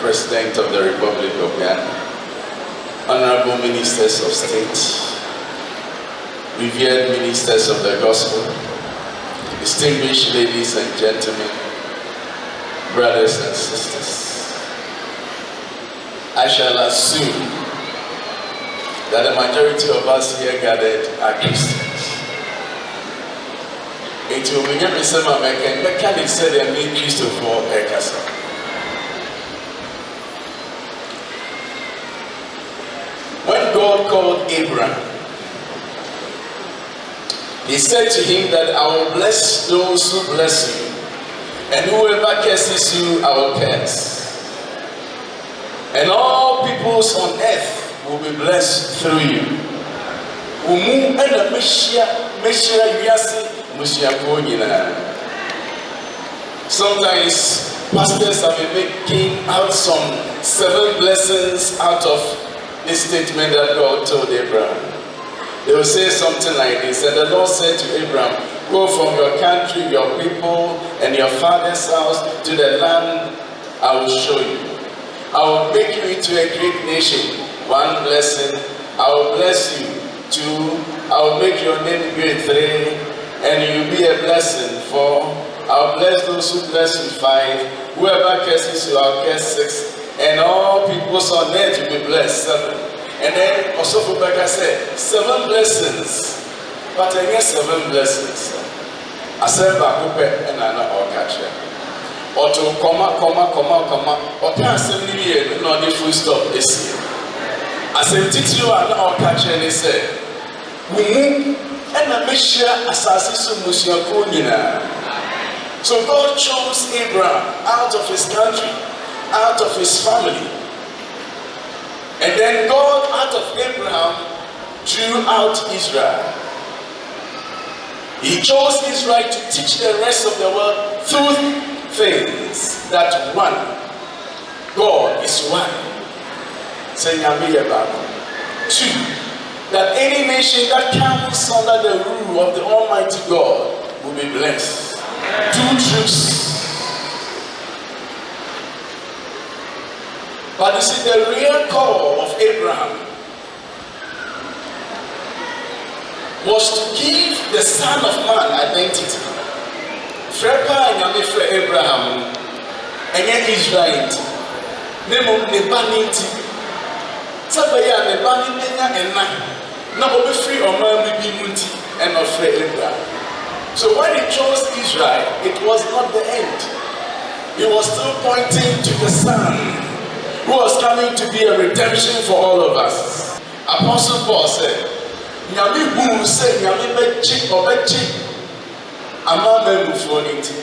President of the Republic of Ghana, honorable ministers of state, revered ministers of the gospel, distinguished ladies and gentlemen, brothers and sisters. I shall assume that the majority of us here gathered are Christians. It will be given some American, but can it say they mean Christopher Ekasa? When God called Abraham, he said to him that I will bless those who bless you, and whoever curses you, I will curse. And all peoples on earth will be blessed through you. Sometimes pastors have been making out some 7 blessings out of this statement that God told Abraham. They will say something like this, and the Lord said to Abraham, go from your country, your people, and your father's house to the land I will show you. I will make you into a great nation. 1 blessing, I will bless you. 2, I will make your name great. 3, and you will be a blessing. 4, I will bless those who bless you. 5, whoever curses you, I will curse. 6, and all peoples on earth will be blessed. 7, and then also Rebecca said 7 blessings, but I get 7 blessings. I said Bakupe and I know all catch it. Or to comma, or pass a million, not the full stop this year. I said, teach you and all catch it, and he said, and I make sure Assassin Musiakunina. So God chose Abraham out of his country, out of his family. And then God out of Abraham drew out Israel. He chose Israel to teach the rest of the world 2 things. That 1, God is 1. Say about 2, that any nation that comes under the rule of the Almighty God will be blessed. 2 truths. But you see, the real call of Abraham was to give the Son of Man identity. Frepa and Yamife Abraham and yet Israelite. Nemo Nebaniti. Sabaya Nebani Nena and Na be free or man be munti and not free Abraham. So when he chose Israel, it was not the end. He was still pointing to the Son, who was coming to be a redemption for all of us. Apostle Paul said, Nyami who said Nyami bechi or bechi Amame Mufoniti.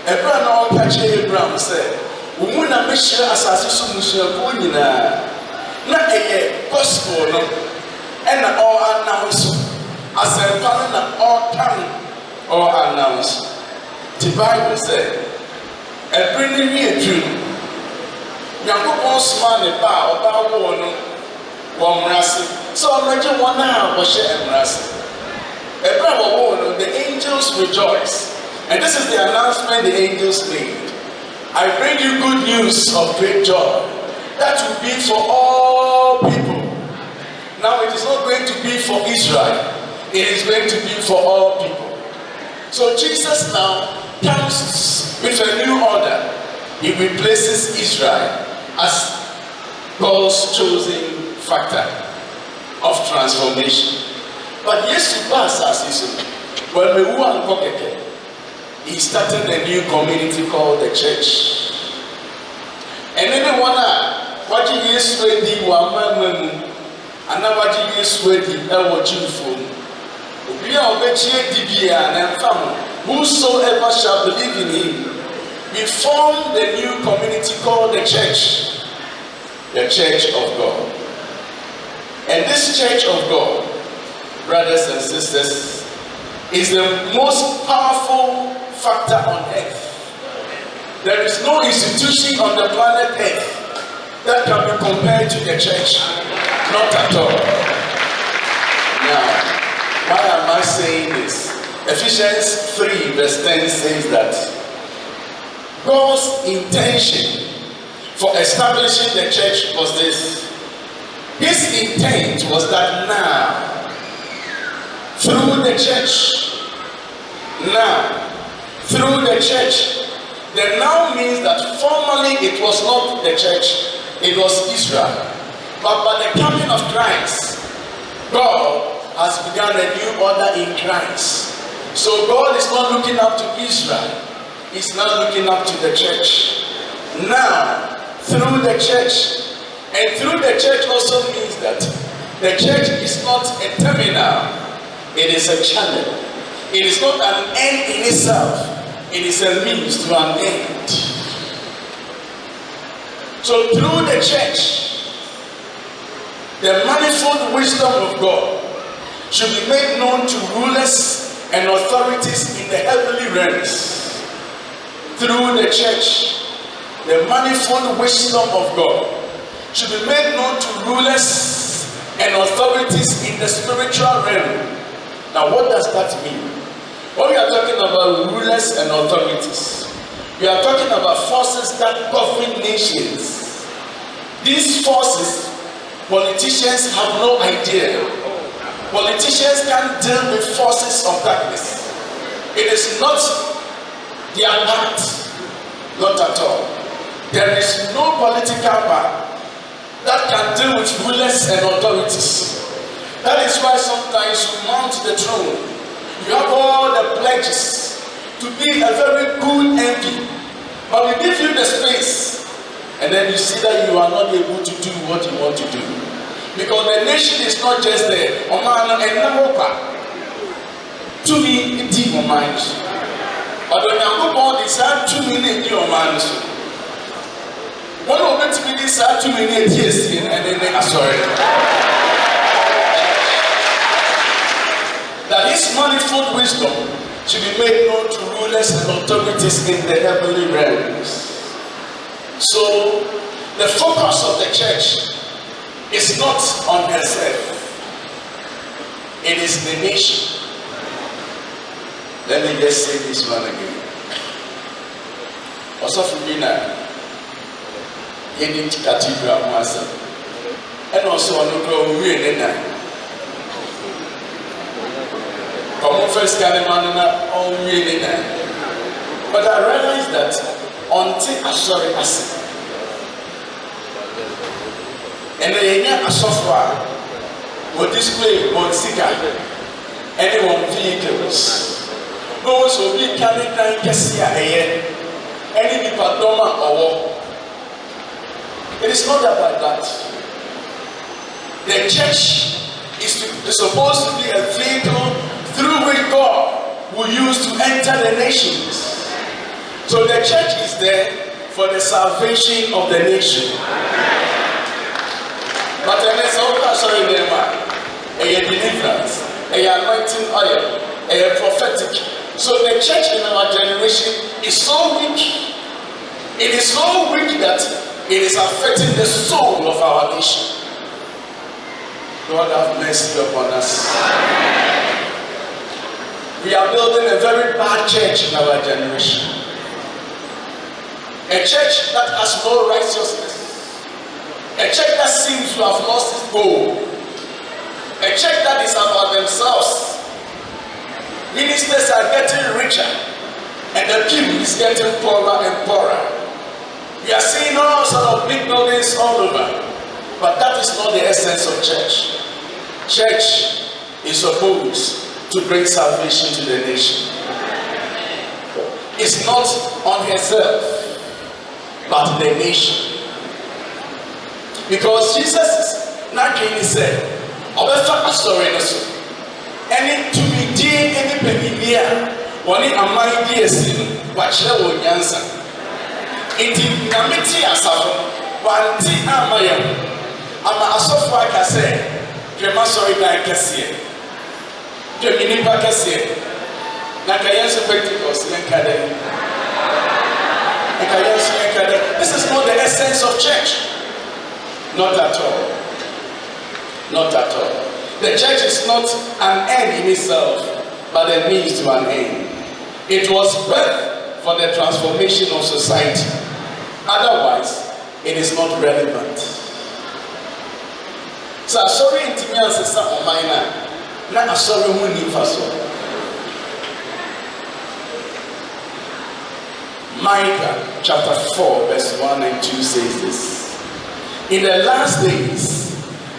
Abraham all catch Abraham said, Umuna Misha Assassin Mushakunina. Not a gospel no and all announce as a partner all can or announce. The Bible said, and bringing me a dream. Yankopɔn man ne ba ɔba wo no wɔ mmrase so ɔmɛgye wɔn a wɔhyɛ mmrase ɛbɛrɛ wɔ wo no the angels rejoice, and this is the announcement the angels made. I bring you good news of great joy that will be for all people. Now it is not going to be for Israel, it is going to be for all people. So Jesus now comes with a new order. He replaces Israel as God's chosen factor of transformation. But yes, when we were he started a new community called the church. And anyone what you use ready one man and now what you use ready what you for we are whosoever shall believe in him. We formed a new community called the Church of God. And this Church of God, brothers and sisters, is the most powerful factor on earth. There is no institution on the planet Earth that can be compared to the church. Not at all. Now, why am I saying this? Ephesians 3 verse 10 says that God's intention for establishing the church was this. His intent was that now, through the church, then now means that formerly it was not the church, it was Israel. But by the coming of Christ, God has begun a new order in Christ. So God is not looking up to Israel, He's now looking up to the church. Now, through the church, and through the church also means that the church is not a terminal, it is a channel. It is not an end in itself, it is a means to an end. So through the church, the manifold wisdom of God should be made known to rulers and authorities in the heavenly realms. Through the church, the manifold wisdom of God should be made known to rulers and authorities in the spiritual realm. Now, what does that mean? When we are talking about rulers and authorities, we are talking about forces that govern nations. These forces, politicians have no idea. Politicians can't deal with forces of darkness. It is not their part, not at all. There is no political power that can deal with rulers and authorities. That is why sometimes you mount the throne, you have all the pledges to be a very good MP, but we give you the space, and then you see that you are not able to do what you want to do. Because the nation is not just there. Oman and Namopa. To me, it is Oman. Although Namopa is hard to me, it is Oman. One moment to me, this hard to me, it is and then they are sorry. That his manifold wisdom should be made known to rulers and authorities in the heavenly realms. So, the focus of the church is not on herself, it is the nation. Let me just say this one again. Also for me now, Ghanaian Cathedral master, and also on the ground we in the common first Ghanaian on we in the. But I realized that until I saw it, and the software will display on Sika and on vehicles. No one will be carrying down Cassia any Padoma or war. It is not about that. The church is supposed to be a vehicle through which God will use to enter the nations. So the church is there for the salvation of the nation. But then there's also a deliverance, a anointing oil, a prophetic. So the church in our generation is so weak. It is so weak that it is affecting the soul of our nation. God have mercy upon us. We are building a very bad church in our generation. A church that has no righteousness. A church that seems to have lost its goal. A church that is about themselves. Ministers are getting richer and the pew is getting poorer and poorer. We are seeing all sorts of big buildings all over, but that is not the essence of church. Church is supposed to bring salvation to the nation. It's not on herself, but the nation. Because Jesus is not going to say, "Obefa asori neso." Any to be dear, any penny one in a mind dear sin, watch the one answer. It is Namiti Asafo, one tea amayam. Ama Asofwa Kase, Dremasori by Cassia. Geminipa Cassia. Nakayansu Pentecost, Yankade. This is not the essence of church. Not at all. Not at all. The church is not an end in itself, but a means to an end. It was birth for the transformation of society. Otherwise, it is not relevant. So sorry in Timmy and Sister Omaina, not sorry who need for so. Micah chapter 4 verse 1 and 2 says this. In the last days,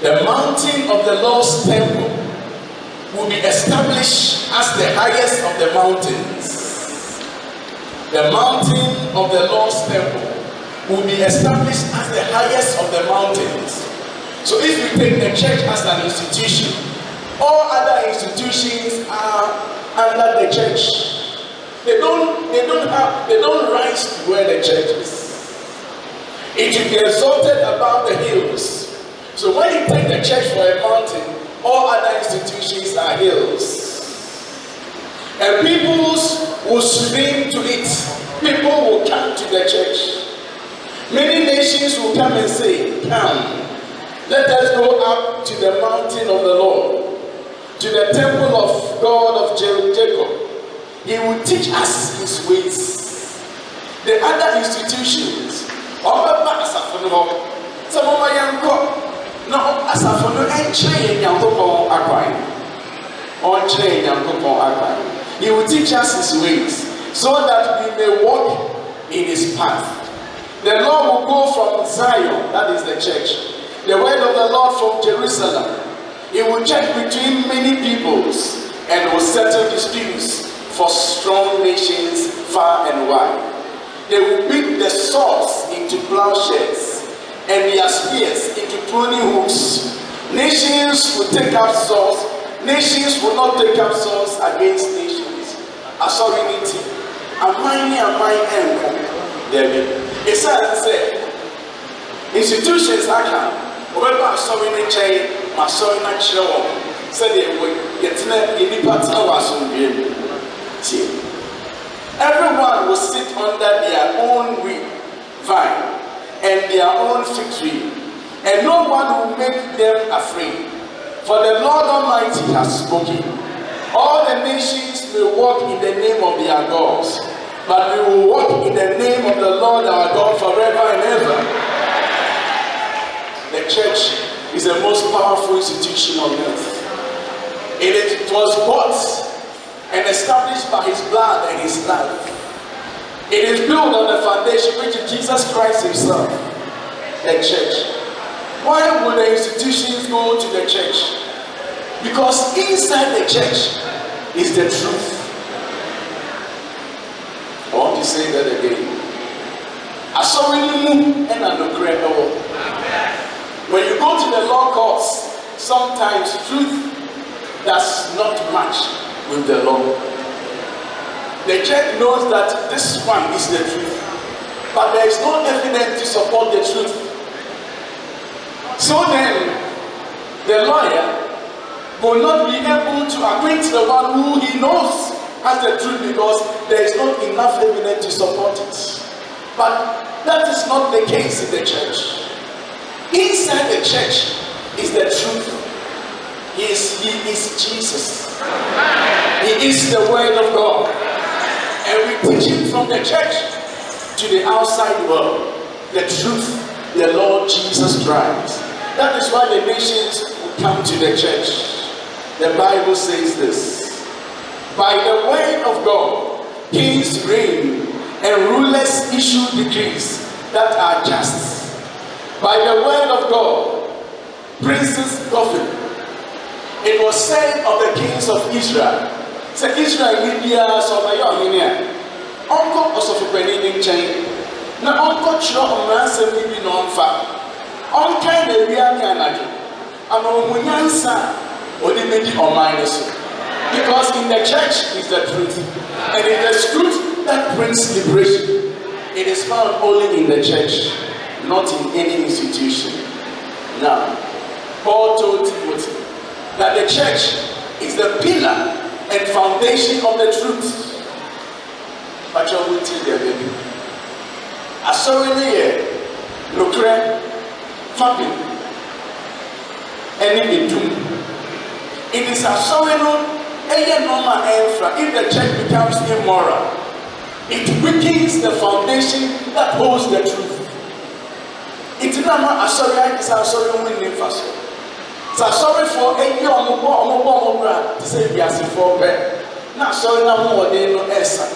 the mountain of the Lord's temple will be established as the highest of the mountains. The mountain of the Lord's temple will be established as the highest of the mountains. So if we take the church as an institution, all other institutions are under the church. They don't rise to where the church is. It will be exalted above the hills. So when you take the church for a mountain, all other institutions are hills. And peoples will stream to it. People will come to the church. Many nations will come and say, come, let us go up to the mountain of the Lord, to the temple of God of Jacob. He will teach us his ways. The other institutions, some of my young no, as a for no entry young he will teach us his ways so that we may walk in his path. The Lord will go from Zion, that is the church, the word of the Lord from Jerusalem. He will judge between many peoples and will settle disputes for strong nations far and wide. They will beat the swords into plowshares and their spears into pruning hooks. Nations will take up swords. Nations will not take up swords against nations. Authority. It's said institutions are come. Whoever sorry in chain, my sorry not show. Said they would get any part of us. Everyone will sit under their own vine and their own fig tree, and no one will make them afraid. For the Lord Almighty has spoken. All the nations will walk in the name of their gods, but we will walk in the name of the Lord our God forever and ever. The church is the most powerful institution on earth. It was bought and established by his blood and his life. It is built on the foundation which is Jesus Christ himself, the church. Why would the institutions go to the church? Because inside the church is the truth. I want to say that again. When you go to the law courts, sometimes truth does not match with the law. The church knows that this one is the truth, but there is no evidence to support the truth. So then, the lawyer will not be able to acquit the one who he knows has the truth because there is not enough evidence to support it. But that is not the case in the church. Inside the church is the truth. He is Jesus. He is the Word of God. And we teach him from the church to the outside world. The truth, the Lord Jesus Christ. That is why the nations will come to the church. The Bible says this. By the word of God, kings reign and rulers issue decrees that are just. By the word of God, princes govern. It was said of the kings of Israel. Say Israel India so by your Uncle also for Benin chain. Na uncle chro omanse bibi no mfa. Unkai na ewia mi anajo. Ama omunyansa odi meji oman so. Because in the church is the truth. And it is truth that brings liberation. It is found only in the church, not in any institution. Now, Paul told Timothy that the church is the pillar and foundation of the truth. But you will tell them, baby. I saw in here, look, family, and in doom. It is a sorrow. If the church becomes immoral, it weakens the foundation that holds the truth. It's not a sorry, I sorry, only first. So sorry for a young woman to say yes for bed. Not sorry, no more than no answer.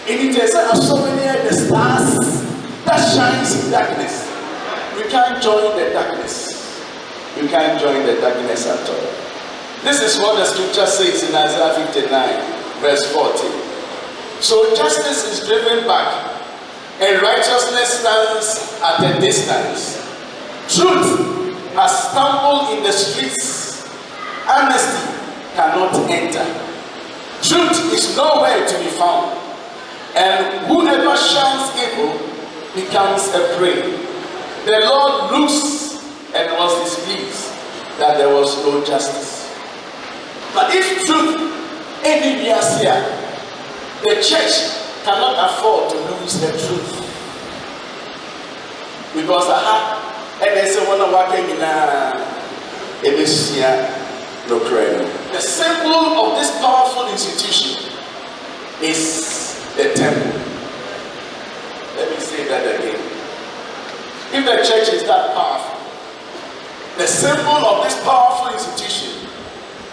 And it is a sorry near the stars that shines in darkness. We can't join the darkness. You can't join the darkness at all. This is what the scripture says in Isaiah 59, verse 14. So justice is driven back, and righteousness stands at a distance. Truth has stumbled in the streets. Honesty cannot enter. Truth is nowhere to be found. And whoever shuns evil becomes a prey. The Lord looks and was displeased that there was no justice. But if truth any years here, the church cannot afford to lose the truth. Because and they say one of our the symbol of this powerful institution is the temple. Let me say that again. If the church is that powerful, the symbol of this powerful institution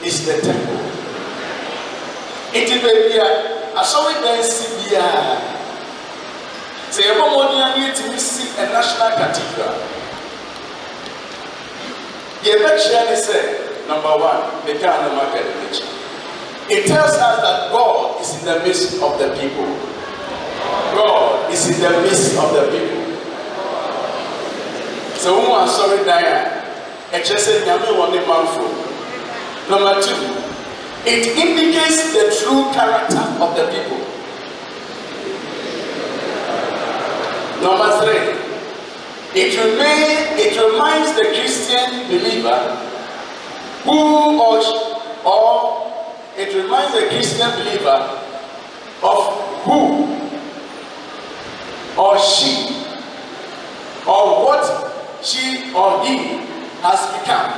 is the temple. It is baby. I saw it there. Say, everyone need to see a National Cathedral. The election is number one, the Ghanaian Christian Community. It tells us that God is in the midst of the people. God is in the midst of the people. So, who are sorry, Diane? I just said, Number two, it indicates the true character of the people. Number three, it reminds the Christian believer it reminds the Christian believer of who or she or what she or he has become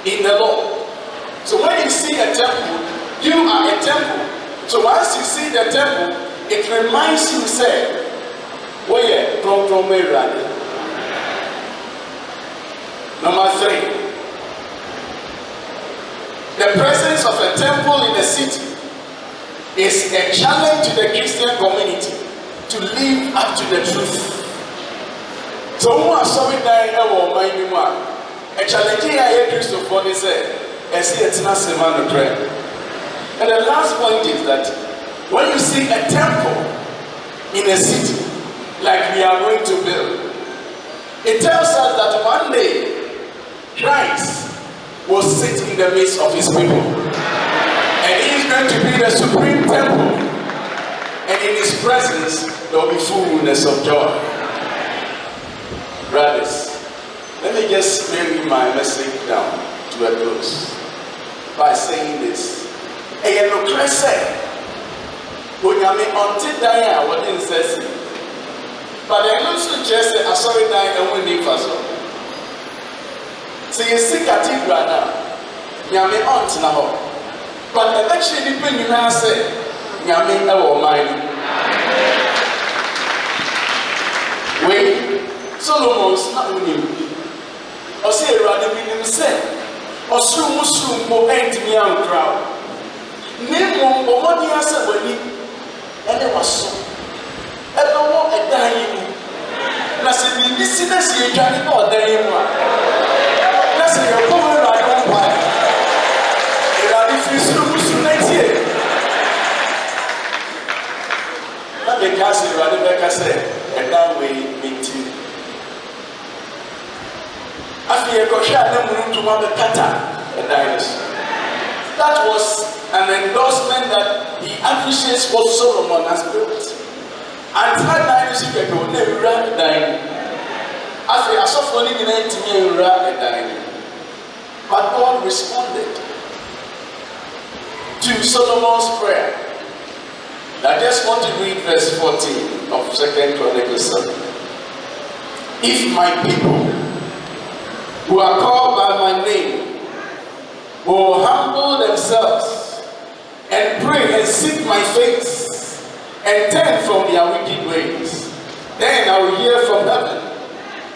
in the Lord. So when you see a temple, you are a temple. So once you see the temple, it reminds you, say, oh yeah, from Mary. Number three, the presence of a temple in the city is a challenge to the Christian community to live up to the truth. So who are sorry that I will mind you more? A challenge here, Christopher, they say. And the last point is that when you see a temple in a city like we are going to build, it tells us that one day Christ will sit in the midst of his people, and he is going to be the supreme temple, and in his presence there will be fullness of joy. Brothers, let me just bring my message down to a close by saying this. And you know, Christ said, when you are until dying, what didn't say. But I also just say, I saw it dying and we need first. So you see cathedral now, you are aunt now. But eventually, when you now say, you are made our mind. Wait, Solomon's not winning. Or say, rather, we say. Osrum mo entimi an crowd. Nemo omodi asa wani ene waso. Ebe wo edan yi mu. Na se bi business ye dwane na odan yi mu a. Na se ye ko we ra don pa. Era di fisuru na tie. Na be ka se ra de be ka se edan we menti. That was an endorsement that he appreciates what Solomon has built. And that dynasty will never die. After I saw for but God responded to Solomon's prayer. I just want to read verse 14 of 2 Chronicles 7. If my people who are called by my name will humble themselves and pray and seek my face and turn from their wicked ways, then I will hear from heaven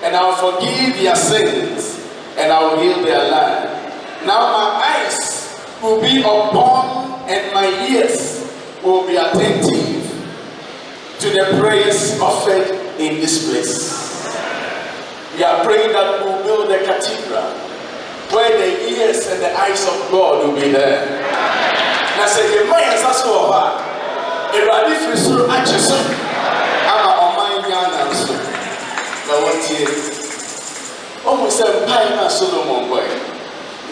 and I will forgive their sins, and I will heal their land. Now my eyes will be upon, and my ears will be attentive to the prayers offered in this place. We are praying that we will build a cathedral where the ears and the eyes of God will be there. Now say the mind is also over. A radical through actions. I'm a mind Ghana so. Now what is? Almost a pioneer Solomon boy.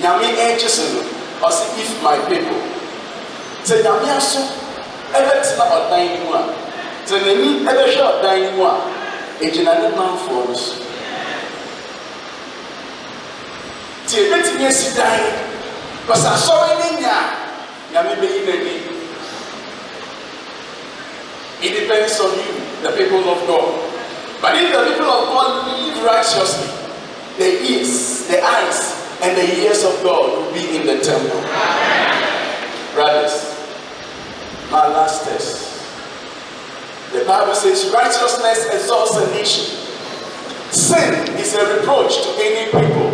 Nyame edges or say if my people. Say Nyame aso. Ever tina ordinary one. Say Nyame ever short ordinary one. Ejinane man for us. Say betting yes dying. Because I saw in India. Nyame be in the It depends on you, the people of God. But if the people of God live righteously, the ears, the eyes, and the ears of God will be in the temple. Brothers, my last test. The Bible says righteousness exalts a nation. Sin is a reproach to any people.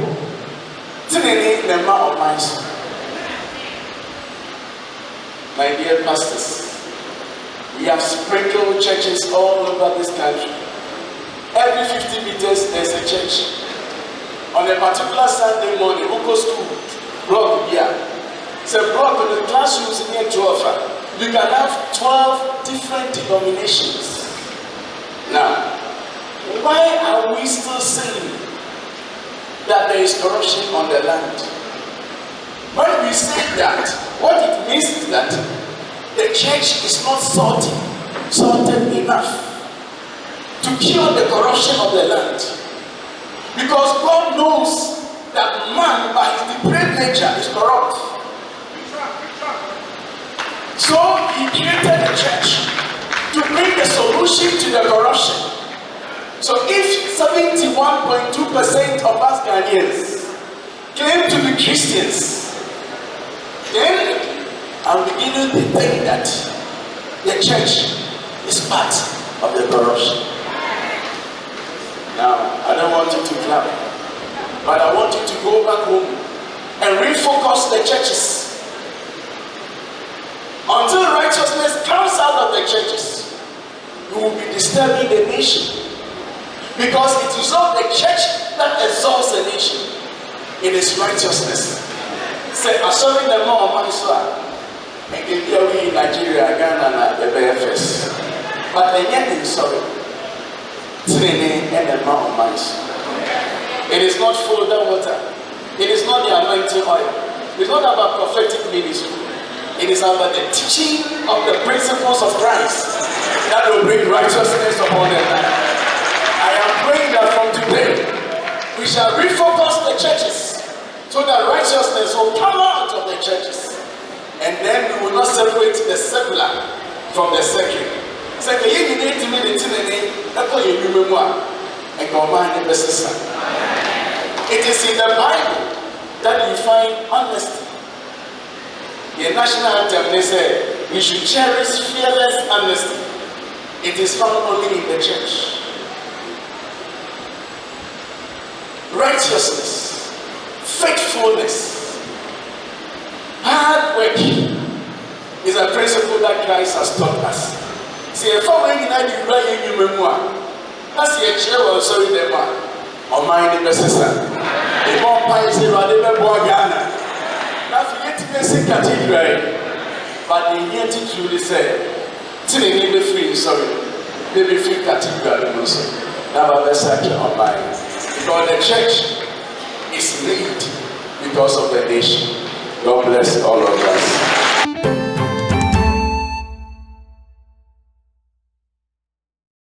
My dear pastors, we have sprinkled churches all over this country. Every 50 meters there's a church. On a particular Sunday morning, who goes to block here? It's a block of the classrooms near 12. You can have 12 different denominations. Now, why are we still saying that there is corruption on the land? When we say that, what it means is that the church is not salted enough to cure the corruption of the land. Because God knows that man, by his depraved nature, is corrupt. So he created the church to bring the solution to the corruption. So if 71.2% of us Ghanaians claim to be Christians, then I'm beginning to think that the church is part of the corruption. Now, I don't want you to clap, but I want you to go back home and refocus the churches. Until righteousness comes out of the churches, we will be disturbing the nation. Because it is not the church that exalts the nation, it is righteousness. Say, I'm sorry, the more of my soul. And if you're in Nigeria, Ghana, and the BFS. But they yet in sorry. And the more of my soul. It is not full of water. It is not the anointing oil. It is not about prophetic ministry. It is about the teaching of the principles of Christ that will bring righteousness upon them. I am praying that from today we shall refocus the churches so that righteousness will come out of the churches, and then we will not separate the secular from the sacred. It is in the Bible that you find honesty. The national anthem, they say we should cherish fearless honesty. It is found only in the church. Righteousness, faithfulness, hard work is a principle that Christ has taught us. See, if I went in and you write in your memoir, that's the chair was sorry, the man, or my name is sister. The more pies, they were never born Ghana. That's the intimacy cathedral. But the yet to truly say, till they need be free, sorry, they be free cathedral also. Now, I'm on mine. Because the church is made because of the nation. God bless all of us.